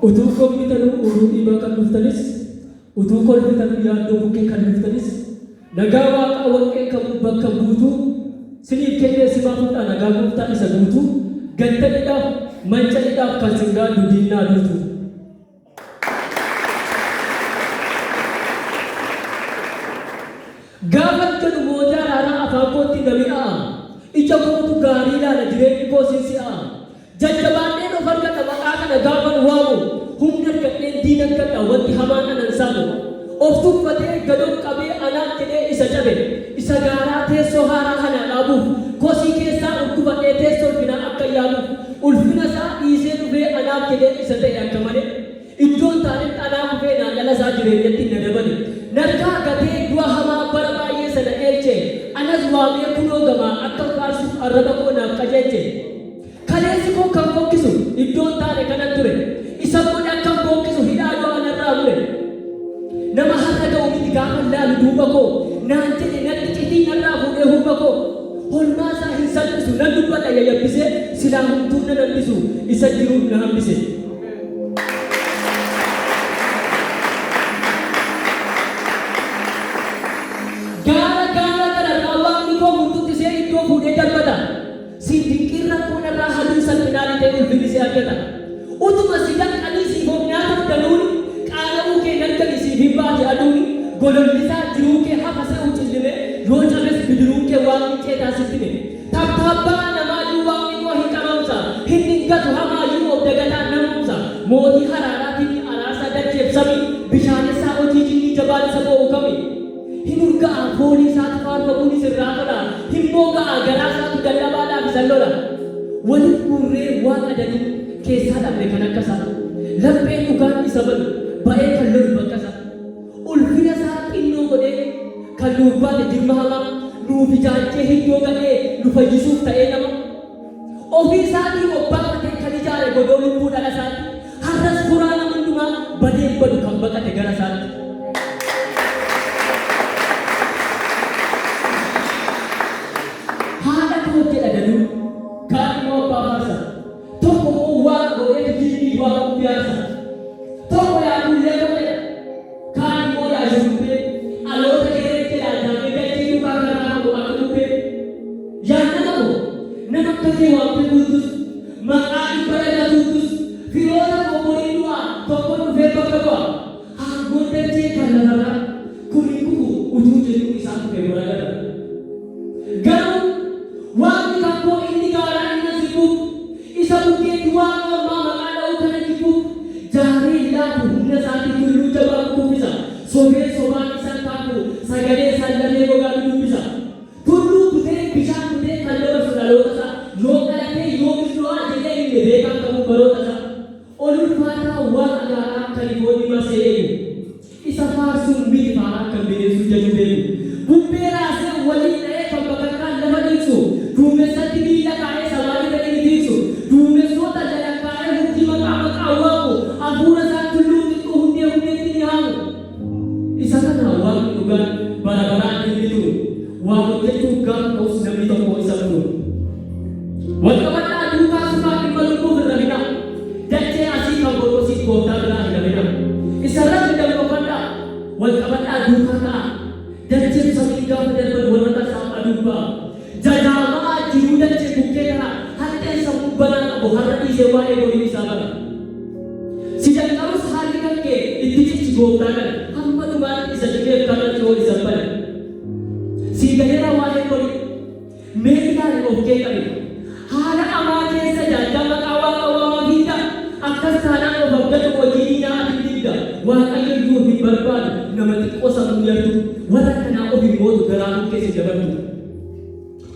utuu kompiitaruu uruu dhiibaa kan dhuftanis utuu kompiitaruu yaaddoo bukkee kan dhuftanis nagaa waaqa warqee qabu bakka buutuu siniif kennee simaa fuudhaa nagaa gooftaa isa guutuu gattaniidhaaf mancaniidhaaf kan singaa dudiinaa duutu. Gaafa jedhu mootaa raaraa afaan kootti nami'aa ija kootu gaarii ilaala jireenyi koo sinsi'aa jajjabaanneen of argata maqaa kana gaafan waamu humna argadheen diina argadha wanti hamaan anan saamu of tuffatee gadoon qabee anaan jedhee isa cabe isa gaaraa teessoo haaraa kana dhaabuuf kosii keessaa ulkufadhee teessoo ulfinaa akka yaaluuf ulfina isaa dhiisee dhufee anaaf jedhee isa ta'e akka malee iddoon taanetti anaaf dhufee naan dhala isaa jireenyatti na dabale narkaa gatee du'a hamaa bara baay'ee sana eelche anas waamee kunoo gamaa akka faarsuuf arraba koo naaf qajeelche kaleessi koo kan fokkisu iddoon taane kanan ture isa godhe akka fokkisu hidhaadoo anarraa mure nama har'a ga'u miti gaafa laalu duuba koo naan jedhe natti citii narraa fuudhee humna koo holmaa isaa hin salphisu nan dubbadha yayyabisee silaa humtuu nan hambisu isa jiruuf na hambise. Fuudhee darbata si dinqirra koonarraa halluu salphinaa ta'e ulfinni si argata utuma si danqanii siif of nyaataaf danuun qaana'uu kee nargani siif hin baate aduun golollisaa jiruu kee hafasee ucilline yoo cabes bidiruun kee waaqni kee taasistine tabbaabbaa namaayyuu waaqni koo hin qaroomsa hin dhingatu hamaayyuu of dagataan namuumsa mootii haraaraatiin araarsaa dacheef samii bishaanessaa hojii jinnii jabaan isa boo'u kami hin urga'a foonii isaatti faarfamuunis irraa tola hin mooga'a garaa isaatti dadhabaadhaaf isa lola waliin guurree waan adanii keessaa dhabne kan akkasaa lapheen dhugaan isa balu ba'ee kan lolu bakkasa ulfina isaa xinnoo godhee kan nuuf baate jirma hamaa nuuf ijaajjee hiddoo gadhee nu fayyisuuf ta'ee nama ofii isaatii obbaafatee kan ijaare godoo lubbuu dhala isaatti har'as furaa nama hundumaa badee badu kan baqate gara isaatti.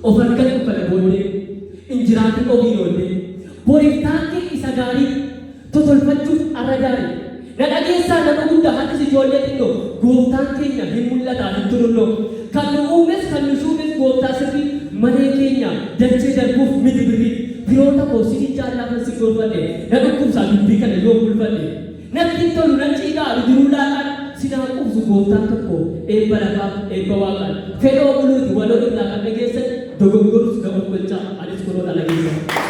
Of argatu kana booddee injiraatti ofii oollee boriftaankee isa gaarii totolfachuuf arra gaarii na dhageessaa nama hunda hattis ijoollee xinnoo gooftaan keenya hin mul'ataa hin turulloo kan nu uumes kan nu shuumes gooftaa sirrii malee keenya dachee darbuuf miti birrii firoota koo si'i jaallatan si gorfadhe na dhukkubsaa dubbii kana yoo bulfadhe natti tolu nan ciigaa jiruu laaqaan sinaa qubsu gooftaan tokko eebba lafaa eebba waaqaan fedhoo buluuti waloo irraa kan dhageessan dogoggorus gabaa gochaa anis kunuun ala geessa.